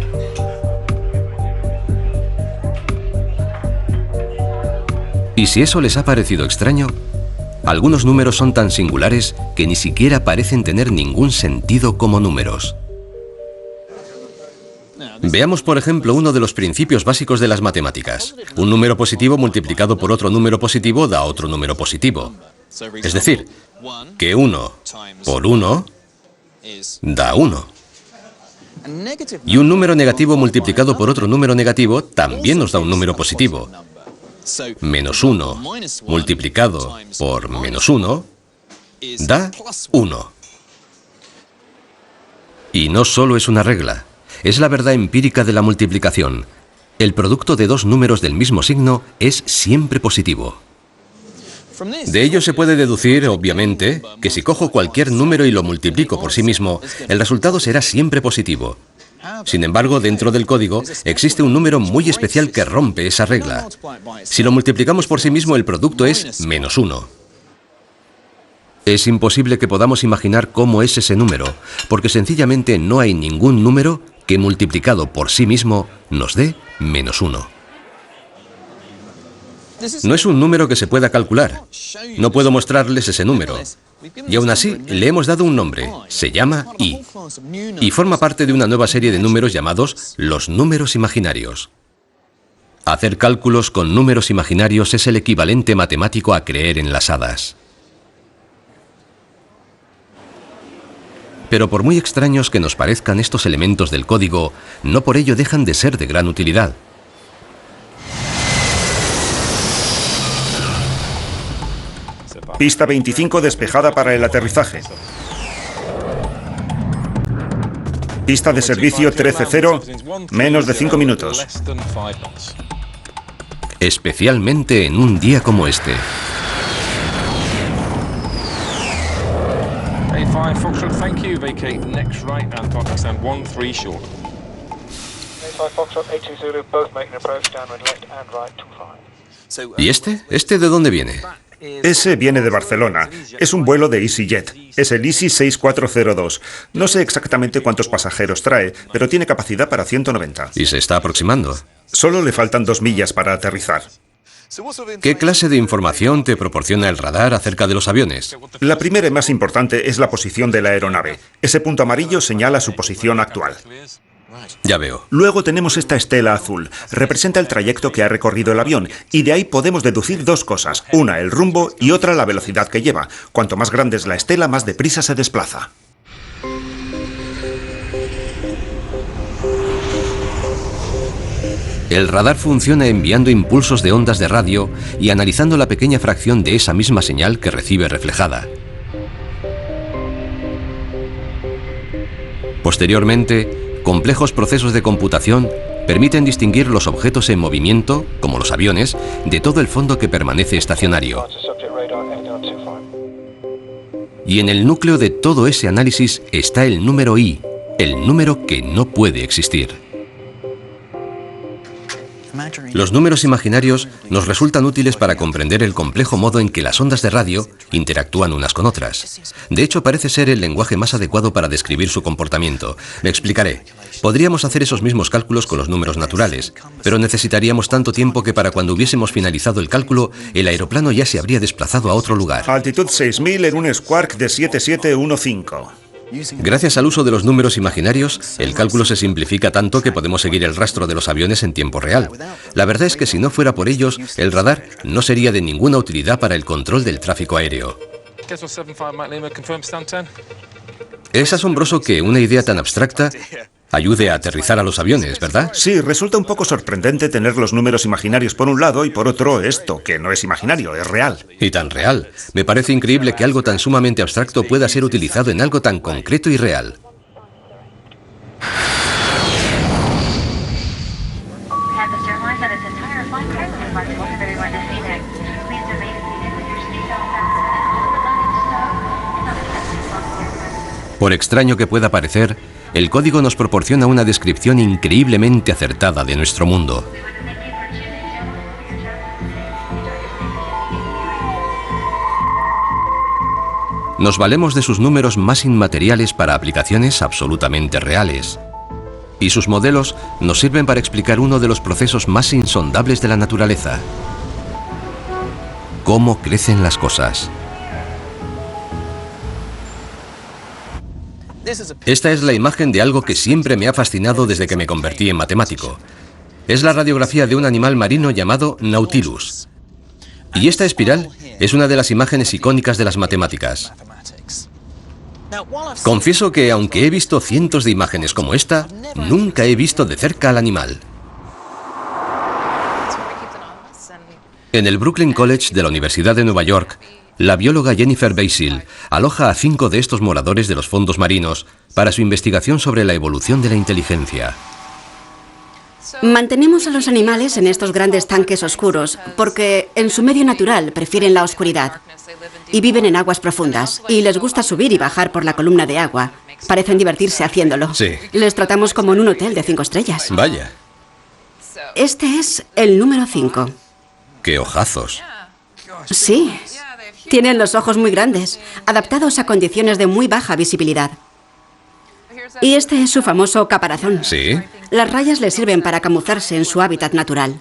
Speaker 2: Y si eso les ha parecido extraño, algunos números son tan singulares que ni siquiera parecen tener ningún sentido como números. Veamos, por ejemplo, uno de los principios básicos de las matemáticas. Un número positivo multiplicado por otro número positivo da otro número positivo. Es decir, que 1 por 1 da 1. Y un número negativo multiplicado por otro número negativo también nos da un número positivo. Menos 1 multiplicado por menos 1 da 1. Y no solo es una regla, es la verdad empírica de la multiplicación. El producto de dos números del mismo signo es siempre positivo. De ello se puede deducir, obviamente, que si cojo cualquier número y lo multiplico por sí mismo, el resultado será siempre positivo. Sin embargo, dentro del código existe un número muy especial que rompe esa regla. Si lo multiplicamos por sí mismo, el producto es menos 1. Es imposible que podamos imaginar cómo es ese número, porque sencillamente no hay ningún número que multiplicado por sí mismo nos dé menos 1. No es un número que se pueda calcular. No puedo mostrarles ese número. Y aún así, le hemos dado un nombre. Se llama I. Y forma parte de una nueva serie de números llamados los números imaginarios. Hacer cálculos con números imaginarios es el equivalente matemático a creer en las hadas. Pero por muy extraños que nos parezcan estos elementos del código, no por ello dejan de ser de gran utilidad.
Speaker 4: Pista 25 despejada para el aterrizaje. Pista de servicio 13-0, menos de 5 minutos.
Speaker 2: Especialmente en un día como este.
Speaker 6: A5 Foxtrot, thank you. Vacate next right and contact stand 13 short. A5 Foxtrot, 820, both making approach downwind left and right 25.
Speaker 2: ¿Y este? ¿Este de dónde viene?
Speaker 4: Ese viene de Barcelona. Es un vuelo de EasyJet. Es el Easy 6402. No sé exactamente cuántos pasajeros trae, pero tiene capacidad para 190.
Speaker 2: Y se está aproximando.
Speaker 4: Solo le faltan 2 millas para aterrizar.
Speaker 2: ¿Qué clase de información te proporciona el radar acerca de los aviones?
Speaker 4: La primera y más importante es la posición de la aeronave. Ese punto amarillo señala su posición actual.
Speaker 2: Ya veo.
Speaker 4: Luego tenemos esta estela azul. Representa el trayecto que ha recorrido el avión y de ahí podemos deducir dos cosas. Una, el rumbo y otra, la velocidad que lleva. Cuanto más grande es la estela, más deprisa se desplaza.
Speaker 2: El radar funciona enviando impulsos de ondas de radio y analizando la pequeña fracción de esa misma señal que recibe reflejada. Posteriormente, complejos procesos de computación permiten distinguir los objetos en movimiento, como los aviones, de todo el fondo que permanece estacionario. Y en el núcleo de todo ese análisis está el número I, el número que no puede existir. Los números imaginarios nos resultan útiles para comprender el complejo modo en que las ondas de radio interactúan unas con otras. De hecho, parece ser el lenguaje más adecuado para describir su comportamiento. Me explicaré. Podríamos hacer esos mismos cálculos con los números naturales, pero necesitaríamos tanto tiempo que para cuando hubiésemos finalizado el cálculo, el aeroplano ya se habría desplazado a otro lugar.
Speaker 4: Altitud 6000 en un Squawk de 7715.
Speaker 2: Gracias al uso de los números imaginarios, el cálculo se simplifica tanto que podemos seguir el rastro de los aviones en tiempo real. La verdad es que si no fuera por ellos, el radar no sería de ninguna utilidad para el control del tráfico aéreo. Es asombroso que una idea tan abstracta ayude a aterrizar a los aviones, ¿verdad?
Speaker 4: Sí, resulta un poco sorprendente tener los números imaginarios por un lado y por otro esto, que no es imaginario, es real.
Speaker 2: Y tan real. Me parece increíble que algo tan sumamente abstracto pueda ser utilizado en algo tan concreto y real. Por extraño que pueda parecer, el código nos proporciona una descripción increíblemente acertada de nuestro mundo. Nos valemos de sus números más inmateriales para aplicaciones absolutamente reales. Y sus modelos nos sirven para explicar uno de los procesos más insondables de la naturaleza: cómo crecen las cosas. Esta es la imagen de algo que siempre me ha fascinado desde que me convertí en matemático. Es la radiografía de un animal marino llamado Nautilus. Y esta espiral es una de las imágenes icónicas de las matemáticas. Confieso que, aunque he visto cientos de imágenes como esta, nunca he visto de cerca al animal. En el Brooklyn College de la Universidad de Nueva York, la bióloga Jennifer Basil aloja a 5 de estos moradores de los fondos marinos para su investigación sobre la evolución de la inteligencia.
Speaker 5: Mantenemos a los animales en estos grandes tanques oscuros porque en su medio natural prefieren la oscuridad y viven en aguas profundas y les gusta subir y bajar por la columna de agua. Parecen divertirse haciéndolo.
Speaker 2: Sí.
Speaker 5: Les tratamos como en un hotel de 5 estrellas.
Speaker 2: Vaya.
Speaker 5: Este es el número 5.
Speaker 2: ¡Qué ojazos!
Speaker 5: Sí. Tienen los ojos muy grandes, adaptados a condiciones de muy baja visibilidad. Y este es su famoso caparazón.
Speaker 2: ¿Sí?
Speaker 5: Las rayas le sirven para camuflarse en su hábitat natural.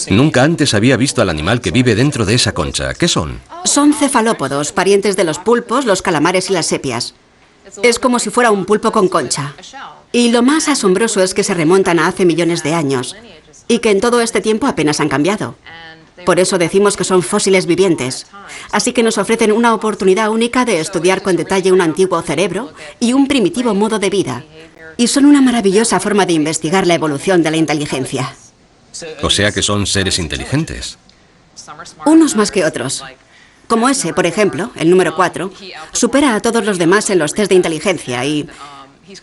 Speaker 2: Nunca antes había visto al animal que vive dentro de esa concha. ¿Qué son?
Speaker 5: Son cefalópodos, parientes de los pulpos, los calamares y las sepias. Es como si fuera un pulpo con concha. Y lo más asombroso es que se remontan a hace millones de años y que en todo este tiempo apenas han cambiado. Por eso decimos que son fósiles vivientes. Así que nos ofrecen una oportunidad única de estudiar con detalle un antiguo cerebro y un primitivo modo de vida. Y son una maravillosa forma de investigar la evolución de la inteligencia.
Speaker 2: O sea que son seres inteligentes.
Speaker 5: Unos más que otros. Como ese, por ejemplo, el número 4, supera a todos los demás en los test de inteligencia y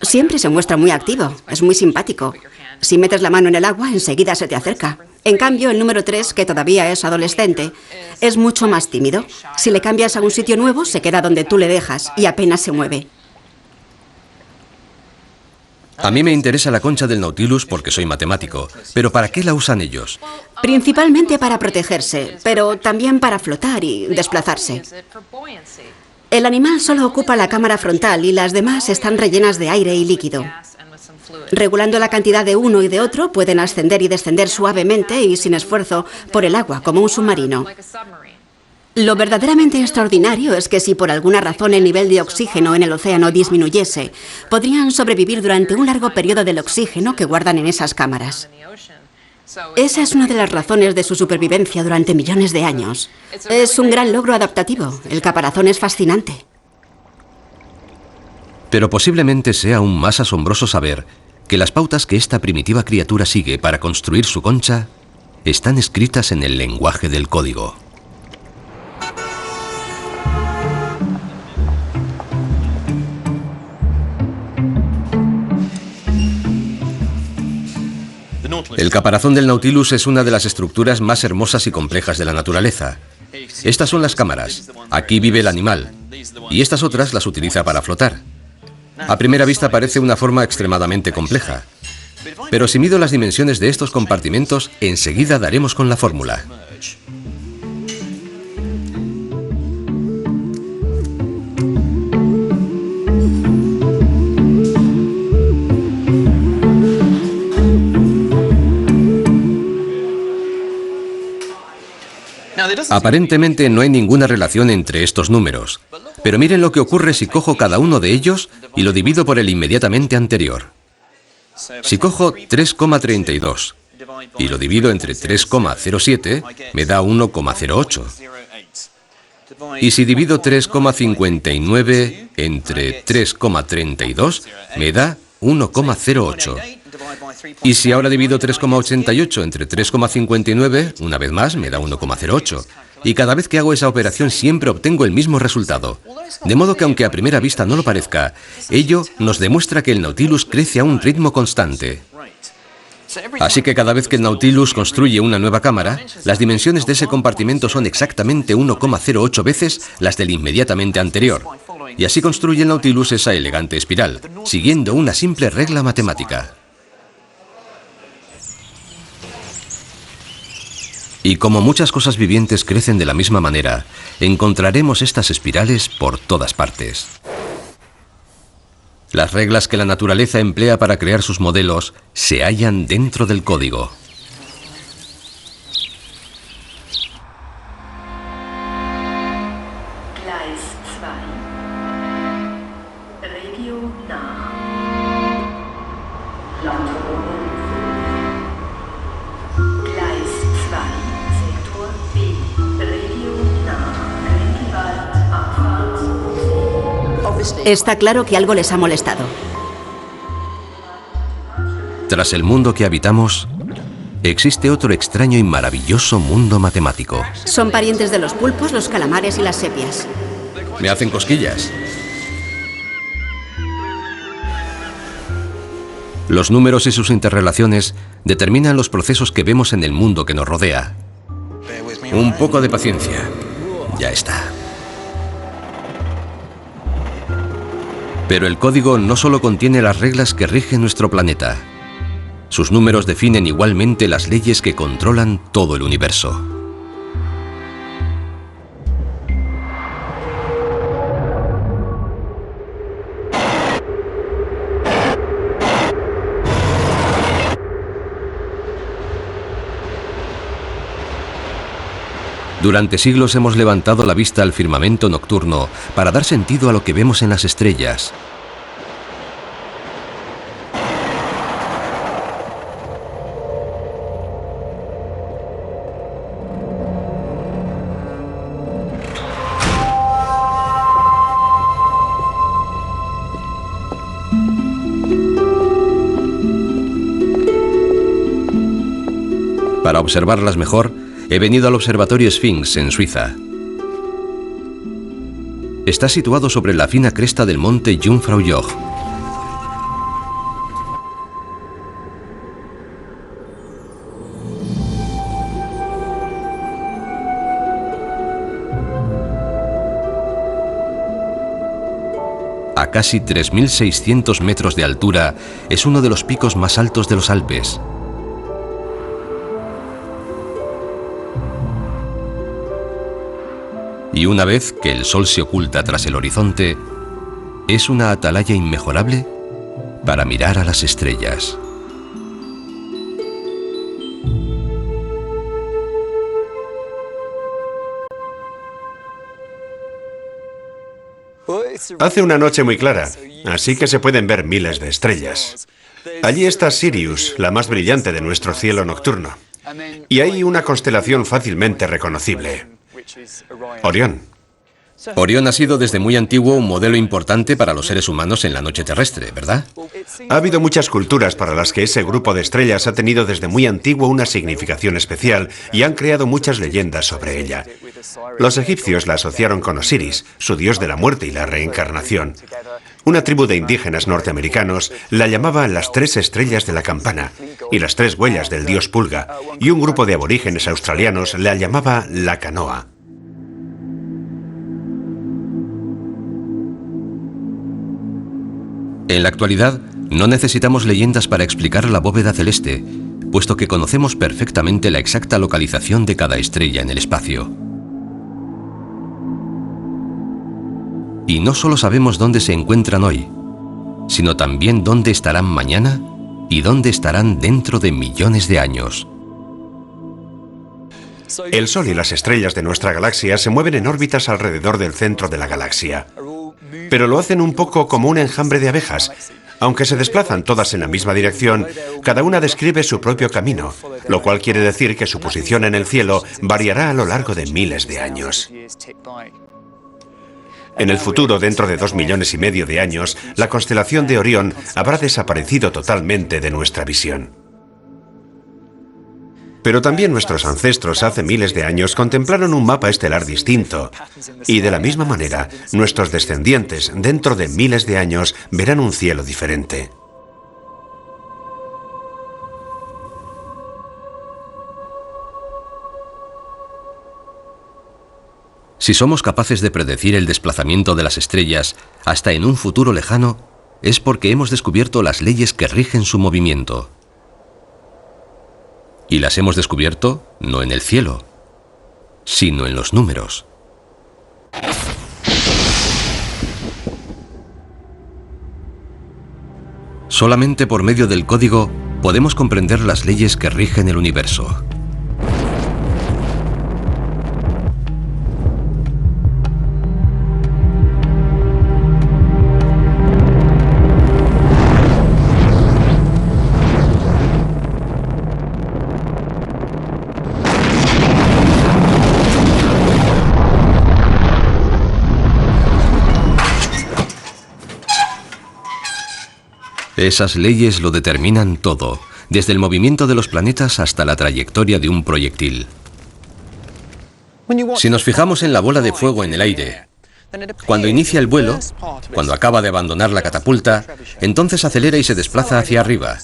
Speaker 5: siempre se muestra muy activo, es muy simpático. Si metes la mano en el agua, enseguida se te acerca. En cambio, el número 3, que todavía es adolescente, es mucho más tímido. Si le cambias a un sitio nuevo, se queda donde tú le dejas y apenas se mueve.
Speaker 2: A mí me interesa la concha del Nautilus porque soy matemático. ¿Pero para qué la usan ellos?
Speaker 5: Principalmente para protegerse, pero también para flotar y desplazarse. El animal solo ocupa la cámara frontal y las demás están rellenas de aire y líquido. Regulando la cantidad de uno y de otro, pueden ascender y descender suavemente y sin esfuerzo por el agua, como un submarino. Lo verdaderamente extraordinario es que si por alguna razón el nivel de oxígeno en el océano disminuyese, podrían sobrevivir durante un largo periodo del oxígeno que guardan en esas cámaras. Esa es una de las razones de su supervivencia durante millones de años. Es un gran logro adaptativo. El caparazón es fascinante.
Speaker 2: Pero posiblemente sea aún más asombroso saber que las pautas que esta primitiva criatura sigue para construir su concha están escritas en el lenguaje del código. El caparazón del Nautilus es una de las estructuras más hermosas y complejas de la naturaleza. Estas son las cámaras. Aquí vive el animal. Y estas otras las utiliza para flotar. A primera vista parece una forma extremadamente compleja. Pero si mido las dimensiones de estos compartimentos, enseguida daremos con la fórmula. Aparentemente no hay ninguna relación entre estos números, pero miren lo que ocurre si cojo cada uno de ellos y lo divido por el inmediatamente anterior. Si cojo 3,32 y lo divido entre 3,07, me da 1,08. Y si divido 3,59 entre 3,32, me da 1,08. Y si ahora divido 3,88 entre 3,59, una vez más me da 1,08. Y cada vez que hago esa operación siempre obtengo el mismo resultado. De modo que aunque a primera vista no lo parezca, ello nos demuestra que el Nautilus crece a un ritmo constante. Así que cada vez que el Nautilus construye una nueva cámara, las dimensiones de ese compartimento son exactamente 1,08 veces las del inmediatamente anterior. Y así construye el Nautilus esa elegante espiral, siguiendo una simple regla matemática. Y como muchas cosas vivientes crecen de la misma manera, encontraremos estas espirales por todas partes. Las reglas que la naturaleza emplea para crear sus modelos se hallan dentro del código.
Speaker 5: Está claro que algo les ha molestado.
Speaker 2: Tras el mundo que habitamos, existe otro extraño y maravilloso mundo matemático.
Speaker 5: Son parientes de los pulpos, los calamares y las sepias.
Speaker 2: Me hacen cosquillas. Los números y sus interrelaciones determinan los procesos que vemos en el mundo que nos rodea. Un poco de paciencia. Ya está. Pero el código no solo contiene las reglas que rigen nuestro planeta. Sus números definen igualmente las leyes que controlan todo el universo. Durante siglos hemos levantado la vista al firmamento nocturno para dar sentido a lo que vemos en las estrellas. Para observarlas mejor, he venido al Observatorio Sphinx, en Suiza. Está situado sobre la fina cresta del monte Jungfraujoch. A casi 3.600 metros de altura, es uno de los picos más altos de los Alpes. Y una vez que el sol se oculta tras el horizonte, es una atalaya inmejorable para mirar a las estrellas.
Speaker 3: Hace una noche muy clara, así que se pueden ver miles de estrellas. Allí está Sirius, la más brillante de nuestro cielo nocturno. Y hay una constelación fácilmente reconocible: Orión.
Speaker 2: Orión ha sido desde muy antiguo un modelo importante para los seres humanos en la noche terrestre, ¿verdad?
Speaker 3: Ha habido muchas culturas para las que ese grupo de estrellas ha tenido desde muy antiguo una significación especial y han creado muchas leyendas sobre ella. Los egipcios la asociaron con Osiris, su dios de la muerte y la reencarnación. Una tribu de indígenas norteamericanos la llamaba las 3 estrellas de la campana y las 3 huellas del dios Pulga, y un grupo de aborígenes australianos la llamaba la canoa.
Speaker 2: En la actualidad, no necesitamos leyendas para explicar la bóveda celeste, puesto que conocemos perfectamente la exacta localización de cada estrella en el espacio. Y no solo sabemos dónde se encuentran hoy, sino también dónde estarán mañana y dónde estarán dentro de millones de años.
Speaker 3: El Sol y las estrellas de nuestra galaxia se mueven en órbitas alrededor del centro de la galaxia. Pero lo hacen un poco como un enjambre de abejas. Aunque se desplazan todas en la misma dirección, cada una describe su propio camino, lo cual quiere decir que su posición en el cielo variará a lo largo de miles de años. En el futuro, dentro de 2,5 millones de años, la constelación de Orión habrá desaparecido totalmente de nuestra visión. Pero también nuestros ancestros hace miles de años contemplaron un mapa estelar distinto. Y de la misma manera, nuestros descendientes, dentro de miles de años, verán un cielo diferente.
Speaker 2: Si somos capaces de predecir el desplazamiento de las estrellas hasta en un futuro lejano, es porque hemos descubierto las leyes que rigen su movimiento. Y las hemos descubierto no en el cielo, sino en los números. Solamente por medio del código podemos comprender las leyes que rigen el universo. Esas leyes lo determinan todo, desde el movimiento de los planetas hasta la trayectoria de un proyectil. Si nos fijamos en la bola de fuego en el aire, cuando inicia el vuelo, cuando acaba de abandonar la catapulta, entonces acelera y se desplaza hacia arriba.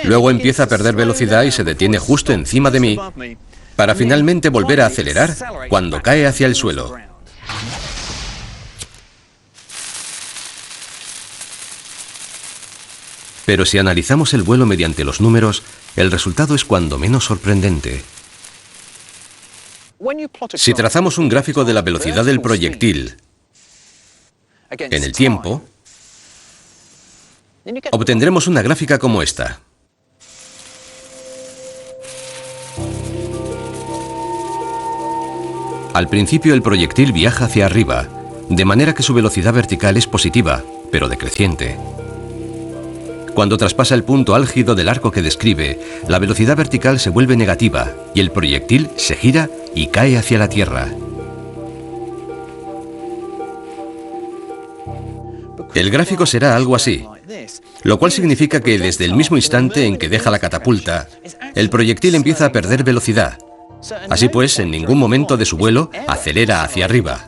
Speaker 2: Luego empieza a perder velocidad y se detiene justo encima de mí, para finalmente volver a acelerar cuando cae hacia el suelo. Pero si analizamos el vuelo mediante los números, el resultado es cuando menos sorprendente. Si trazamos un gráfico de la velocidad del proyectil en el tiempo, obtendremos una gráfica como esta. Al principio el proyectil viaja hacia arriba, de manera que su velocidad vertical es positiva, pero decreciente. Cuando traspasa el punto álgido del arco que describe, la velocidad vertical se vuelve negativa y el proyectil se gira y cae hacia la Tierra. El gráfico será algo así, lo cual significa que desde el mismo instante en que deja la catapulta, el proyectil empieza a perder velocidad. Así pues, en ningún momento de su vuelo acelera hacia arriba.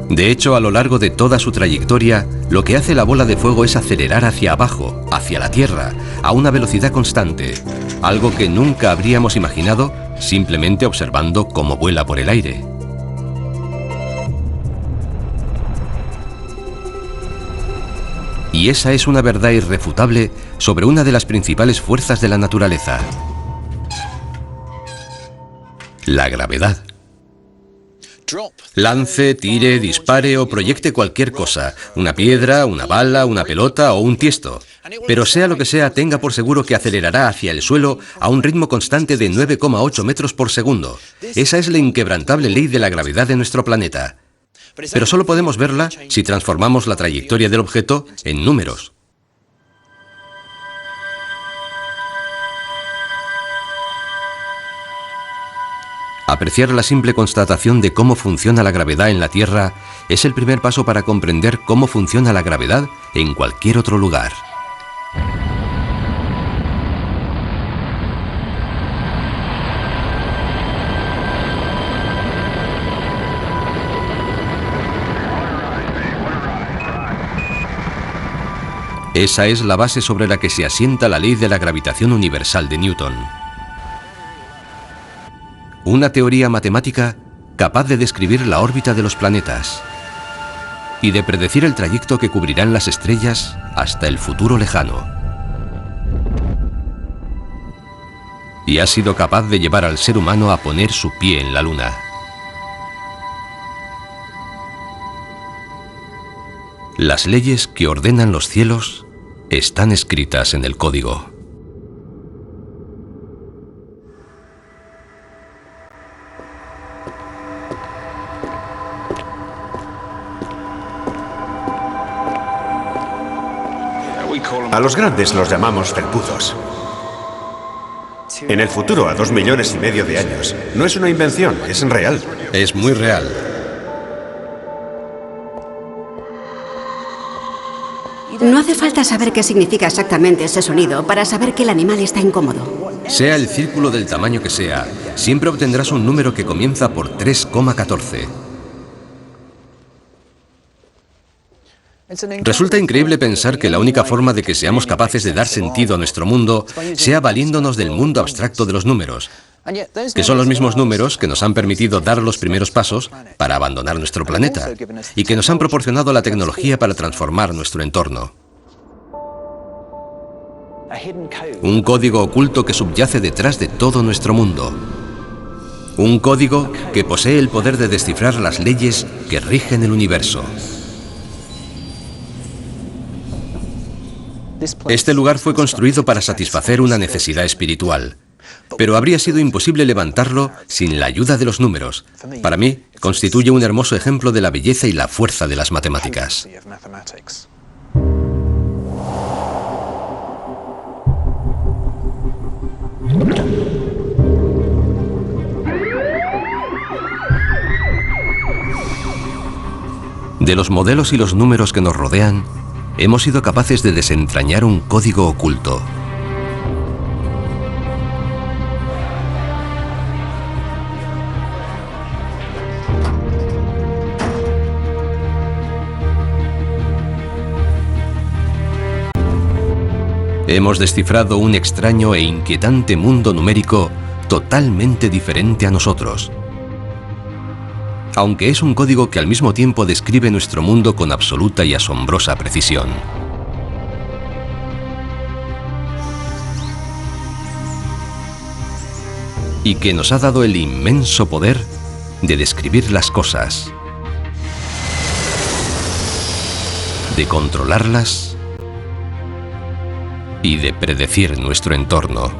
Speaker 2: De hecho, a lo largo de toda su trayectoria, lo que hace la bola de fuego es acelerar hacia abajo, hacia la Tierra, a una velocidad constante, algo que nunca habríamos imaginado simplemente observando cómo vuela por el aire. Y esa es una verdad irrefutable sobre una de las principales fuerzas de la naturaleza: la gravedad. Lance, tire, dispare o proyecte cualquier cosa, una piedra, una bala, una pelota o un tiesto. Pero sea lo que sea, tenga por seguro que acelerará hacia el suelo a un ritmo constante de 9,8 metros por segundo. Esa es la inquebrantable ley de la gravedad de nuestro planeta. Pero solo podemos verla si transformamos la trayectoria del objeto en números. Apreciar la simple constatación de cómo funciona la gravedad en la Tierra es el primer paso para comprender cómo funciona la gravedad en cualquier otro lugar. Esa es la base sobre la que se asienta la ley de la gravitación universal de Newton. Una teoría matemática capaz de describir la órbita de los planetas y de predecir el trayecto que cubrirán las estrellas hasta el futuro lejano. Y ha sido capaz de llevar al ser humano a poner su pie en la Luna. Las leyes que ordenan los cielos están escritas en el código.
Speaker 3: A los grandes los llamamos felpudos. En el futuro, a 2,5 millones de años, no es una invención, es real.
Speaker 2: Es muy real.
Speaker 5: No hace falta saber qué significa exactamente ese sonido para saber que el animal está incómodo.
Speaker 2: Sea el círculo del tamaño que sea, siempre obtendrás un número que comienza por 3,14. Resulta increíble pensar que la única forma de que seamos capaces de dar sentido a nuestro mundo sea valiéndonos del mundo abstracto de los números, que son los mismos números que nos han permitido dar los primeros pasos para abandonar nuestro planeta y que nos han proporcionado la tecnología para transformar nuestro entorno. Un código oculto que subyace detrás de todo nuestro mundo. Un código que posee el poder de descifrar las leyes que rigen el universo. Este lugar fue construido para satisfacer una necesidad espiritual, pero habría sido imposible levantarlo sin la ayuda de los números. Para mí, constituye un hermoso ejemplo de la belleza y la fuerza de las matemáticas. De los modelos y los números que nos rodean, hemos sido capaces de desentrañar un código oculto. Hemos descifrado un extraño e inquietante mundo numérico totalmente diferente a nosotros. Aunque es un código que al mismo tiempo describe nuestro mundo con absoluta y asombrosa precisión. Y que nos ha dado el inmenso poder de describir las cosas, de controlarlas y de predecir nuestro entorno.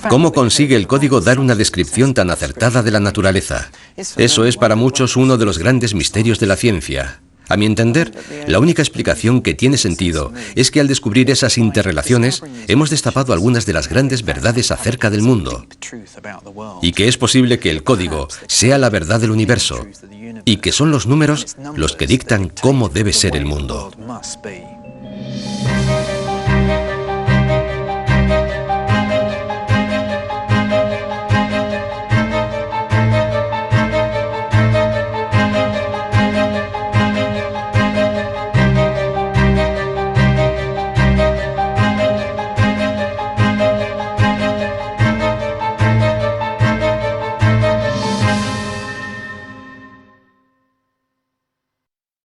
Speaker 2: ¿Cómo consigue el código dar una descripción tan acertada de la naturaleza? Eso es para muchos uno de los grandes misterios de la ciencia. A mi entender, la única explicación que tiene sentido es que al descubrir esas interrelaciones, hemos destapado algunas de las grandes verdades acerca del mundo. Y que es posible que el código sea la verdad del universo, y que son los números los que dictan cómo debe ser el mundo.